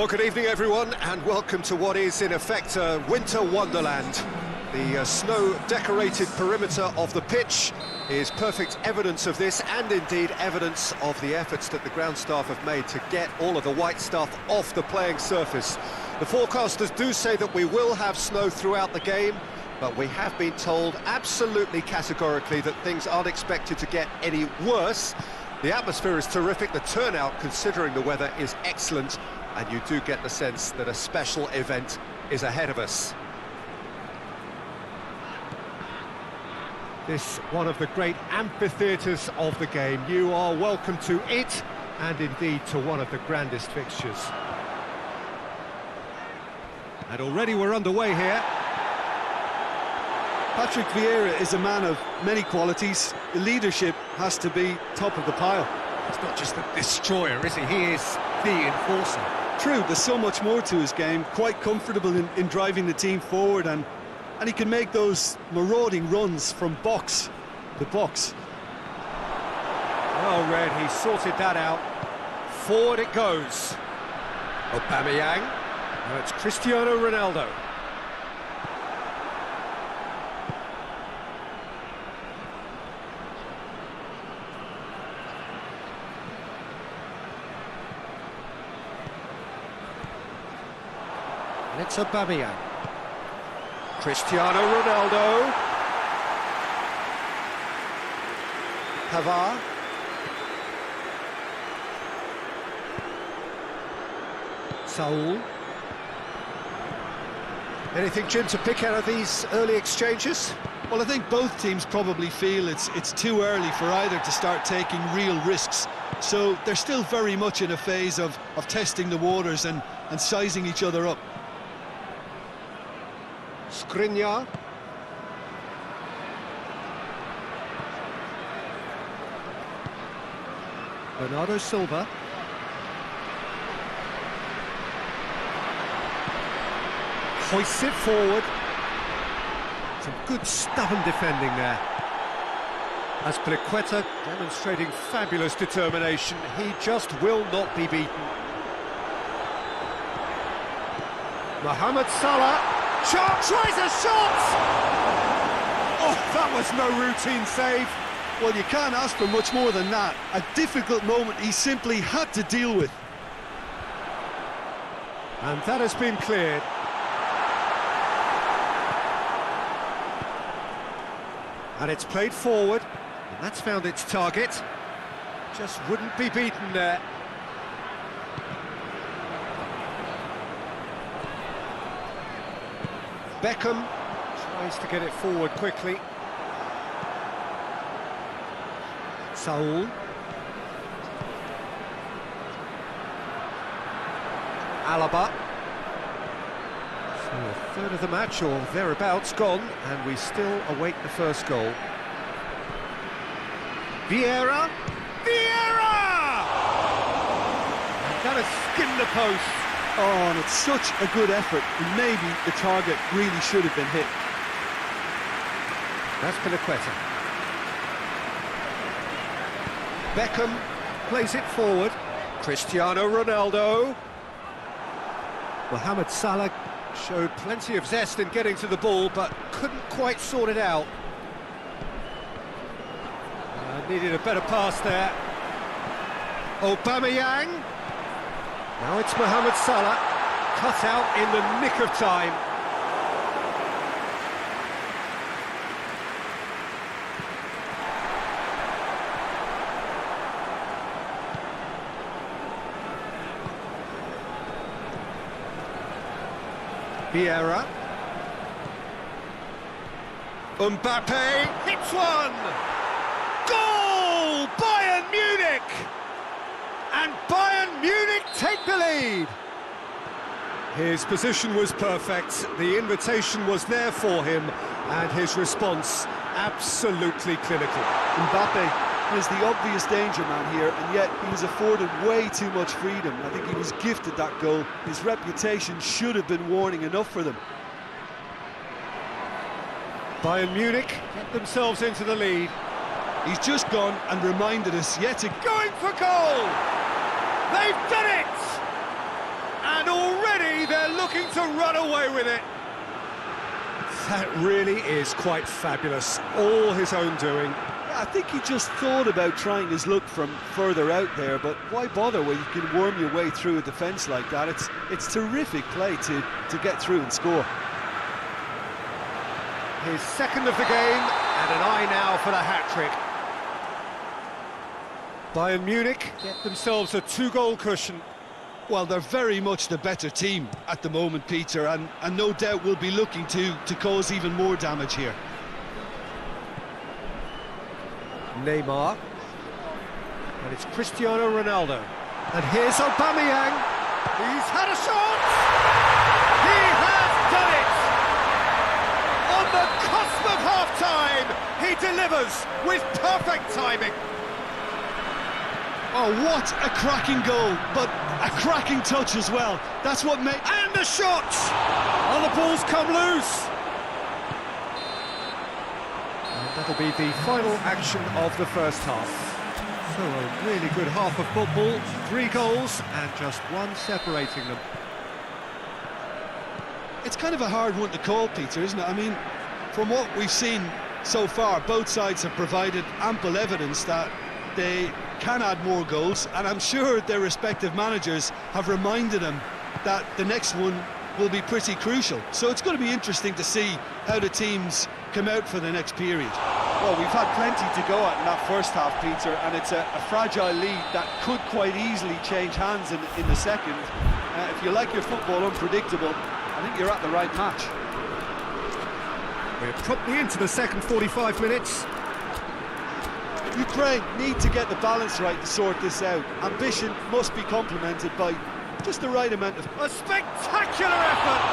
Well, good evening, everyone, and welcome to what is, in effect, a winter wonderland. The snow-decorated perimeter of the pitch is perfect evidence of this, and indeed evidence of the efforts that the ground staff have made to get all of the white stuff off the playing surface. The forecasters do say that we will have snow throughout the game, but we have been told absolutely categorically that things aren't expected to get any worse. The atmosphere is terrific, the turnout, considering the weather, is excellent, and you do get the sense that a special event is ahead of us. This one of the great amphitheatres of the game. You are welcome to it, and indeed to one of the grandest fixtures. And already we're underway here.
Patrick Vieira is a man of many qualities. The leadership has to be top of the pile.
He's not just a destroyer, is he? He is the enforcer.
True, there's so much more to his game. Quite comfortable in driving the team forward, and he can make those marauding runs from box to box.
Well read, he sorted that out. Forward it goes. Aubameyang. Now it's Cristiano Ronaldo. And it's Aubameyang. Cristiano Ronaldo. Pavard. Saul. Anything, Jim, to pick out of these early exchanges?
Well, I think both teams probably feel it's too early for either to start taking real risks. So they're still very much in a phase of testing the waters and sizing each other up.
Skriniar. Bernardo Silva. Hoists it forward. Some good stubborn defending there. As Azpilicueta demonstrating fabulous determination. He just will not be beaten. Mohamed Salah. Shot, tries a shot! Oh, that was no routine save.
Well, you can't ask for much more than that. A difficult moment he simply had to deal with.
And that has been cleared. And it's played forward, and that's found its target. Just wouldn't be beaten there. Beckham tries to get it forward quickly. Saul. Alaba. So a third of the match, or thereabouts, gone, and we still await the first goal. Vieira! Vieira! And that has skimmed the post.
Oh, and it's such a good effort, and maybe the target really should have been hit.
That's Azpilicueta. Beckham plays it forward. Cristiano Ronaldo. Mohamed Salah showed plenty of zest in getting to the ball, but couldn't quite sort it out. Needed a better pass there. Aubameyang. Now it's Mohamed Salah, cut out in the nick of time. Vieira. Mbappe hits one! Goal! Bayern Munich! And Bayern Munich take the lead! His position was perfect, the invitation was there for him, and his response absolutely clinical.
Mbappe is the obvious danger man here, and yet he was afforded way too much freedom. I think he was gifted that goal. His reputation should have been warning enough for them.
Bayern Munich get themselves into the lead.
He's just gone and reminded us yet again.
Going for goal! They've done it! And all looking to run away with it. That really is quite fabulous, all his own doing.
Yeah, I think he just thought about trying his luck from further out there, but why bother when you can worm your way through a defence like that? It's terrific play to get through and score.
His second of the game, and an eye now for the hat-trick. Bayern Munich get themselves a 2-goal cushion.
Well, they're very much the better team at the moment, Peter, and no doubt will be looking to cause even more damage here.
Neymar. And it's Cristiano Ronaldo. And here's Aubameyang. He's had a shot! He has done it! On the cusp of half-time, he delivers with perfect timing.
Oh, what a cracking goal, but a cracking touch as well. That's what made...
And the shot! Oh, the ball's come loose. And that'll be the final action of the first half. So a really good half of football, 3 goals and just one separating them.
It's kind of a hard one to call, Peter, isn't it? I mean, from what we've seen so far, both sides have provided ample evidence that they can add more goals, and I'm sure their respective managers have reminded them that the next one will be pretty crucial. So it's going to be interesting to see how the teams come out for the next period.
Well, we've had plenty to go at in that first half, Peter, and it's a fragile lead that could quite easily change hands in the second. If you like your football unpredictable, I think you're at the right match.
We're promptly into the second 45 minutes.
Ukraine need to get the balance right to sort this out. Ambition must be complemented by just the right amount of...
A spectacular effort!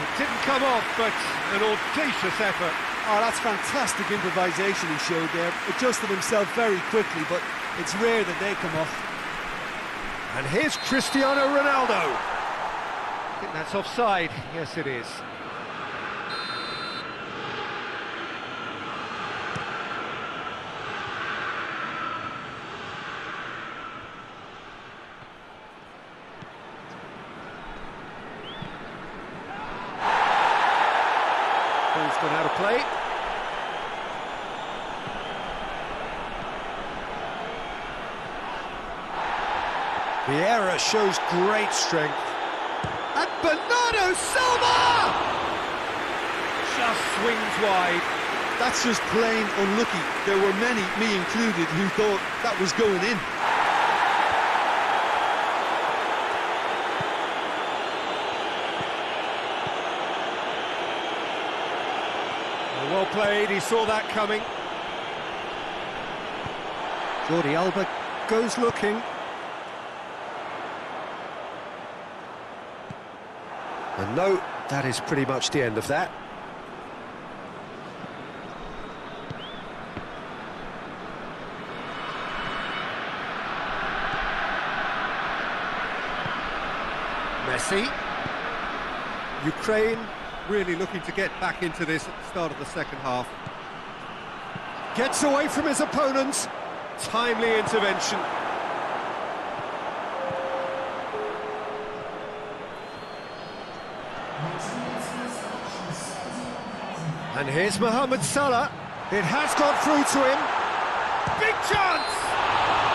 It didn't come off, but an audacious effort.
Oh, that's fantastic improvisation he showed there. Adjusted himself very quickly, but it's rare that they come off.
And here's Cristiano Ronaldo. I think that's offside. Yes, it is. Ball's gone out of play. Vieira shows great strength. And Bernardo Silva! Just swings wide.
That's just plain unlucky. There were many, me included, who thought that was going in.
Well played, he saw that coming. Jordi Alba goes looking. And no, that is pretty much the end of that. Messi. Ukraine really looking to get back into this at the start of the second half. Gets away from his opponents. Timely intervention. And here's Mohamed Salah. It has got through to him. Big chance!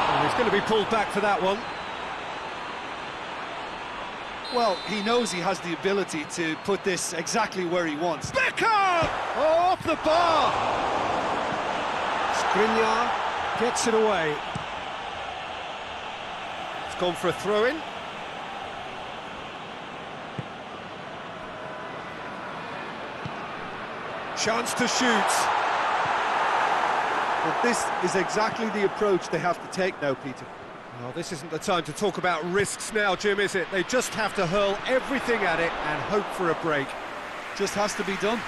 Oh, he's going to be pulled back for that one.
Well, he knows he has the ability to put this exactly where he wants.
Beckham! Oh, off the bar! Skriniar gets it away. It's gone for a throw-in. Chance to shoot.
But this is exactly the approach they have to take now, Peter.
Well, this isn't the time to talk about risks now, Jim, is it? They just have to hurl everything at it and hope for a break.
Just has to be done.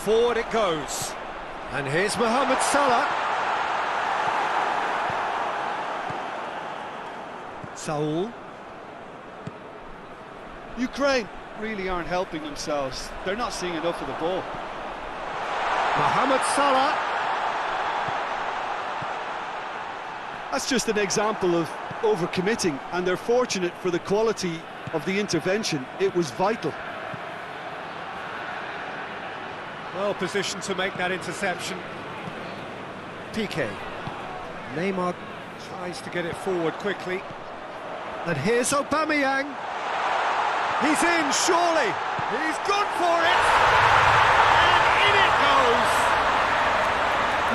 Forward it goes. And here's Mohamed Salah. Saul.
Ukraine really aren't helping themselves. They're not seeing enough of the ball.
Mohamed Salah.
That's just an example of overcommitting, and they're fortunate for the quality of the intervention. It was vital.
Well positioned to make that interception. PK. Neymar tries to get it forward quickly. And here's Aubameyang. He's in, surely. He's gone for it. And in it goes.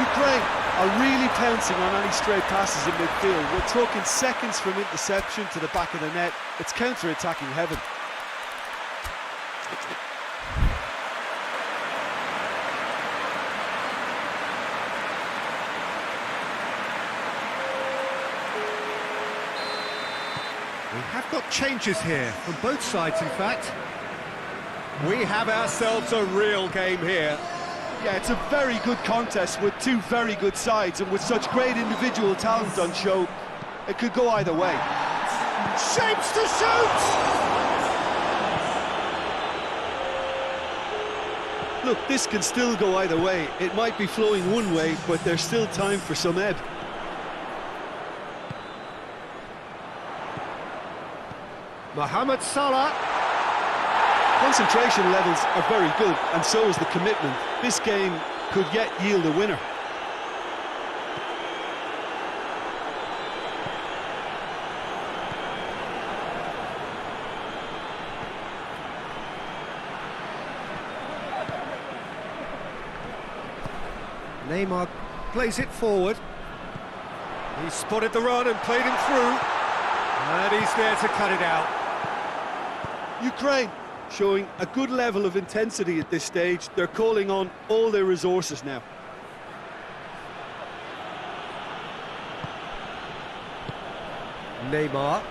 Ukraine are really pouncing on any stray passes in midfield. We're talking seconds from interception to the back of the net. It's counter-attacking heaven.
We have got changes here from both sides, in fact. We have ourselves a real game here.
Yeah, it's a very good contest with two very good sides, and with such great individual talent on show, it could go either way.
Shapes to shoot!
Look, this can still go either way. It might be flowing one way, but there's still time for some ebb.
Mohamed Salah.
Concentration levels are very good, and so is the commitment. This game could yet yield a winner.
Neymar plays it forward. He spotted the run and played him through. And he's there to cut it out.
Ukraine showing a good level of intensity at this stage. They're calling on all their resources now.
Neymar.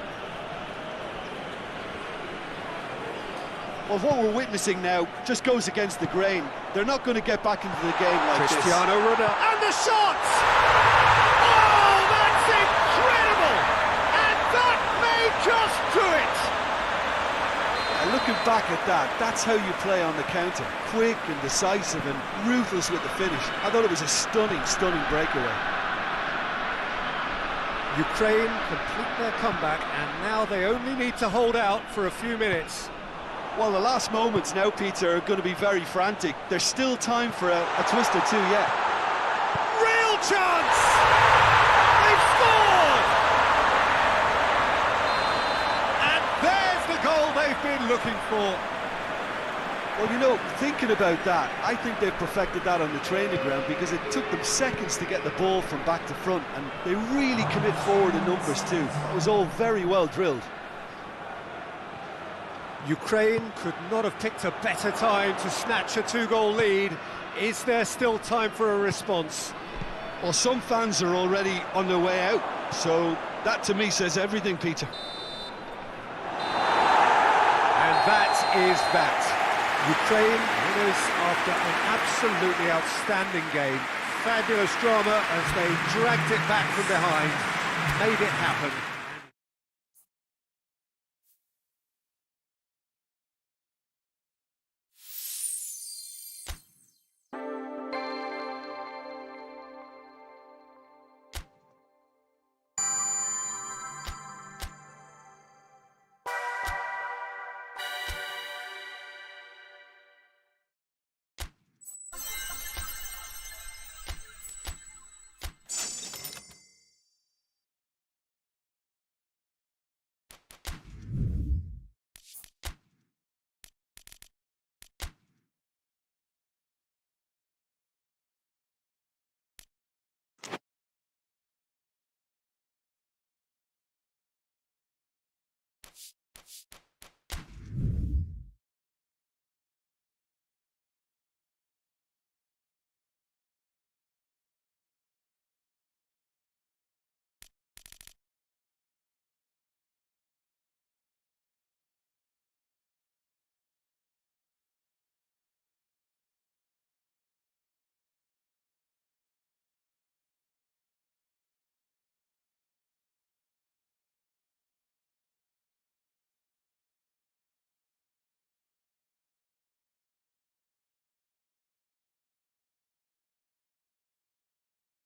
Well, what we're witnessing now just goes against the grain. They're not going to get back into the game like this.
Cristiano Ronaldo. And the shots! Oh, that's incredible! And that may just do it!
And looking back at that, that's how you play on the counter. Quick and decisive and ruthless with the finish. I thought it was a stunning, stunning breakaway.
Ukraine complete their comeback, and now they only need to hold out for a few minutes.
Well, the last moments now, Peter, are going to be very frantic. There's still time for a twist or two yet.
Real chance! They've scored! And there's the goal they've been looking for.
Well, you know, thinking about that, I think they've perfected that on the training ground, because it took them seconds to get the ball from back to front, and they really commit forward in numbers too. It was all very well drilled.
Ukraine could not have picked a better time to snatch a two-goal lead. Is there still time for a response?
Well, some fans are already on their way out, so that to me says everything, Peter.
And that is that. Ukraine winners after an absolutely outstanding game. Fabulous drama as they dragged it back from behind, made it happen.